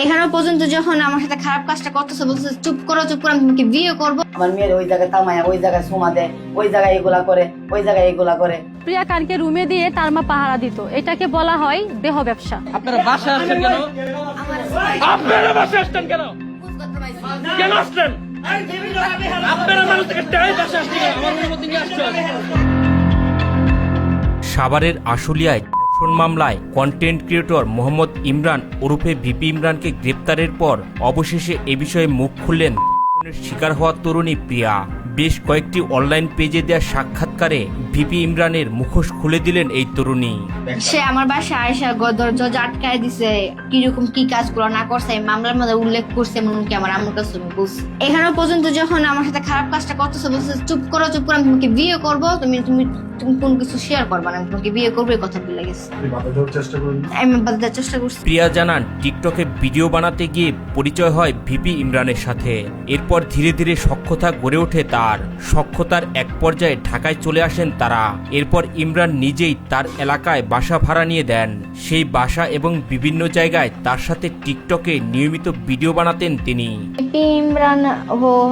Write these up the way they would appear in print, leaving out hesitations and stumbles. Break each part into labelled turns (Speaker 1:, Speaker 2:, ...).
Speaker 1: এখানে পর্যন্ত যখন আমার সাথে খারাপ কাজটা করতেছে, বলতেছে চুপ করো চুপ করো, আমি তোমাকে বিয়ে করবো।
Speaker 2: আমার মেয়ের ওই জায়গায় তামায়া, ওই জায়গায় সুমা দেয়, ওই জায়গায় এগুলা করে, ওই জায়গায় এগুলা করে।
Speaker 3: প্রিয়া খানকে রুমে দিয়ে তার মা পাহারা দিত, এটাকে বলা হয় দেহ ব্যবসা।
Speaker 4: আপনারা বাসায় আসছেন কেন? আপনারা বাসায় আসছেন কেন? কেন আসছেন? আপনারা মানুষ থেকে টাই বাসায় আসছেন কেন? আমার অনুমতি নিয়ে আসছেন।
Speaker 5: সাভারের আশুলিয়ায় ধর্ষণ মামলায় কন্টেন্ট ক্রিয়েটর মোহাম্মদ ইমরান ওরফে ভিপি ইমরানকে গ্রেপ্তারের পর অবশেষে এ বিষয়ে মুখ খুললেন ধর্ষণের শিকার হওয়া তরুণী প্রিয়া। বেশ কয়েকটি অনলাইন পেজে দেওয়া সাক্ষাৎকারে ভিপি ইমরানের মুখোশ খুলে দিলেন এই তরুণী।
Speaker 1: সে আমার বাসায় আয়সা দরজা আটকায় দিছে, কিরকম কি কাজগুলো না করছে এই মামলার মধ্যে উল্লেখ করছে, এমনকি আমার আম্মুর কাছে আমি বলছি। এখানে পর্যন্ত যখন আমার সাথে খারাপ কাজটা করতেছে, বলতেছে চুপ করো চুপ করো, আমি তোমাকে বিয়ে করবো, তুমি তুমি তুমি কোন কিছু শেয়ার করবা না, আমি তোমাকে বিয়ে করবো, এই কথা বলে গেছে। আমি বাধা দেওয়ার চেষ্টা করছি।
Speaker 5: প্রিয়া জানান টিকটকে ভিডিও বানাতে গিয়ে পরিচয় হয় ভিপি ইমরানের সাথে। এরপর ধীরে ধীরে সখ্যতা গড়ে ওঠে তার। সখ্যতার এক পর্যায়ে ঢাকায় চলে আসেন তারা। এরপর ইমরান নিজেই তার এলাকায় বাসা ভাড়া নিয়ে দেন। সেই বাসা এবং বিভিন্ন জায়গায় তার সাথে টিকটকে নিয়মিত ভিডিও বানাতেন তিনি।
Speaker 1: ইমরান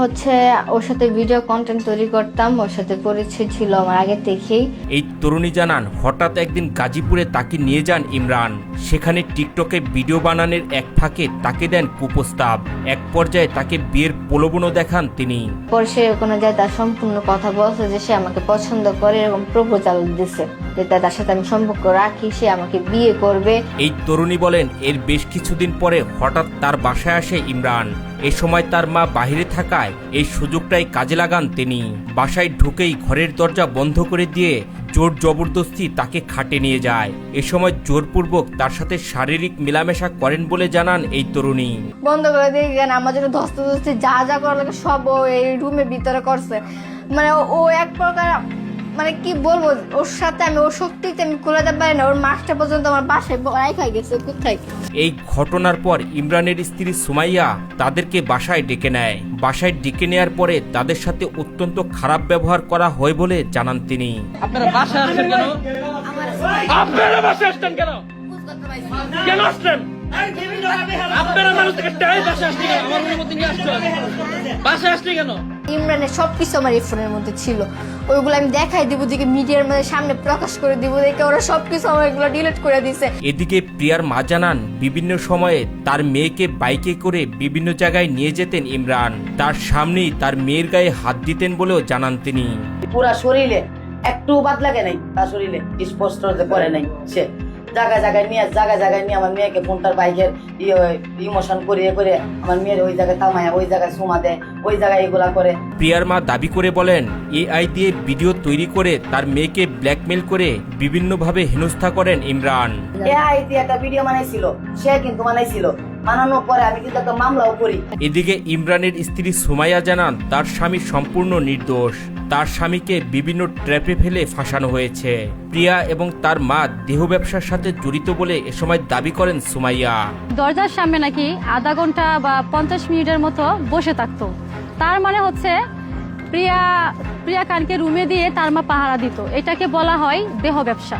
Speaker 1: হচ্ছে ওর সাথে ভিডিও কন্টেন্ট তৈরি করতাম, ওর সাথে পরিচয় ছিল আমার আগে থেকেই।
Speaker 5: এই তরুণী জানান হঠাৎ একদিন গাজীপুরে তাকে নিয়ে যান ইমরান। সেখানে টিকটকে ভিডিও বানানোর এক ফাঁকে তাকে দেন কুপ্রস্তাব। এক পর্যায়ে তাকে বিয়ের প্রলোভনও দেখান তিনি।
Speaker 1: পরে সে কোনো যায় তার সম্পূর্ণ কথা বলছে যে সে আমাকে পছন্দ করে, এরকম প্রপোজাল দিছে যে তার সাথে আমি সম্পর্ক রাখি, সে আমাকে বিয়ে করবে।
Speaker 5: এই তরুণী বলেন এর বেশ কিছুদিন পরে হঠাৎ তার বাসায় আসে ইমরান। এ সময় তার মা বাহিরে থাকায় এই সুযোগটাই কাজে লাগান তিনি। বাসায় ঢুকেই ঘরের দরজা বন্ধ করে দিয়ে জোর জবরদস্তি তাকে খাটে নিয়ে যায়। এ সময় জোরপূর্বক তার সাথে শারীরিক মেলামেশা করেন বলে জানান এই তরুণী।
Speaker 1: বন্ধ করে দিয়ে গেলেন, আমার জন্য ধস্তে যা যা করা লাগে সব ও এই রুমের ভিতরে করছে। মানে ও এক প্রকার, মানে কি বলবো, ওর সাথে আমি ওর শক্তিতে আমি কোলাতে পারি না। ওর মাছটা পর্যন্ত আমার বাসায় রাইখা গেছে কোথায়।
Speaker 5: এই ঘটনার পর ইমরানের স্ত্রী সুমাইয়া তাদেরকে বাসায় ডেকে নেয়। বাসায় ডেকে নেয়ার পরে তাদের সাথে অত্যন্ত খারাপ ব্যবহার করা হয় বলে জানান তিনি।
Speaker 4: আপনারা বাসায় আসছেন কেন? আপনারা বাসায় আসছেন কেন? কেন আসছেন? আপনারা মানুষ থেকে টাই বাসায় আসছেন কেন? আমার অনুমতি নিয়ে আসছেন। বাসায় আসছেন কেন?
Speaker 1: ইমরানের সবকিছু আমার এই ফোনের মধ্যে ছিল, ওইগুলো আমি দেখাই দিব, দিকে মিডিয়ার মধ্যে সামনে প্রকাশ করে দিব, দেখে ওরা সবকিছু আমার এগুলো ডিলিট করে দিছে।
Speaker 5: এদিকে প্রিয়ার মা জানান বিভিন্ন সময়ে তার মেয়েকে বাইকে করে বিভিন্ন জায়গায় নিয়ে যেতেন ইমরান। তার সামনেই তার মেয়ের গায়ে হাত দিতেন বলেও জানান তিনি।
Speaker 2: পুরা শরীরে একটু বাদ লাগে নাই, তার শরীরে স্পষ্ট করে নাই। সে জায়গায় জায়গায় নিয়ে আমার মেয়েকে ফোনটার বাইকের ইমোশন করিয়ে করে আমার মেয়ের ওই জায়গায় তামায়া, ওই জায়গায় সুমা দেয়, ওই জায়গায় এগুলা করে।
Speaker 5: প্রিয়ার মা দাবি করে বলেন এআই দিয়ে ভিডিও তৈরি করে তার মেয়েকে ব্ল্যাকমেল করে বিভিন্নভাবে হেনস্থা করেন ইমরান।
Speaker 2: এআই দিয়ে একটা ভিডিও বানাইছিল, সে কিন্তু বানাইছিল, বানানোর পরে আমি কিন্তু একটা মামলাও করি।
Speaker 5: এদিকে ইমরানের স্ত্রী সুমাইয়া জানান তার স্বামী সম্পূর্ণ নির্দোষ। তার স্বামীকে বিভিন্ন ট্র্যাপে ফেলে ফাঁসানো হয়েছে। প্রিয়া এবং তার মা দেহ ব্যবসার সাথে জড়িত বলে এ সময় দাবি করেন সুমাইয়া।
Speaker 3: দরজার সামনে নাকি আধা ঘন্টা বা 50 মিনিটের মতো বসে থাকতো। তার মানে হচ্ছে প্রিয়া খানকে রুমে দিয়ে তার মা পাহারা দিত, এটাকে বলা হয় দেহ ব্যবসা।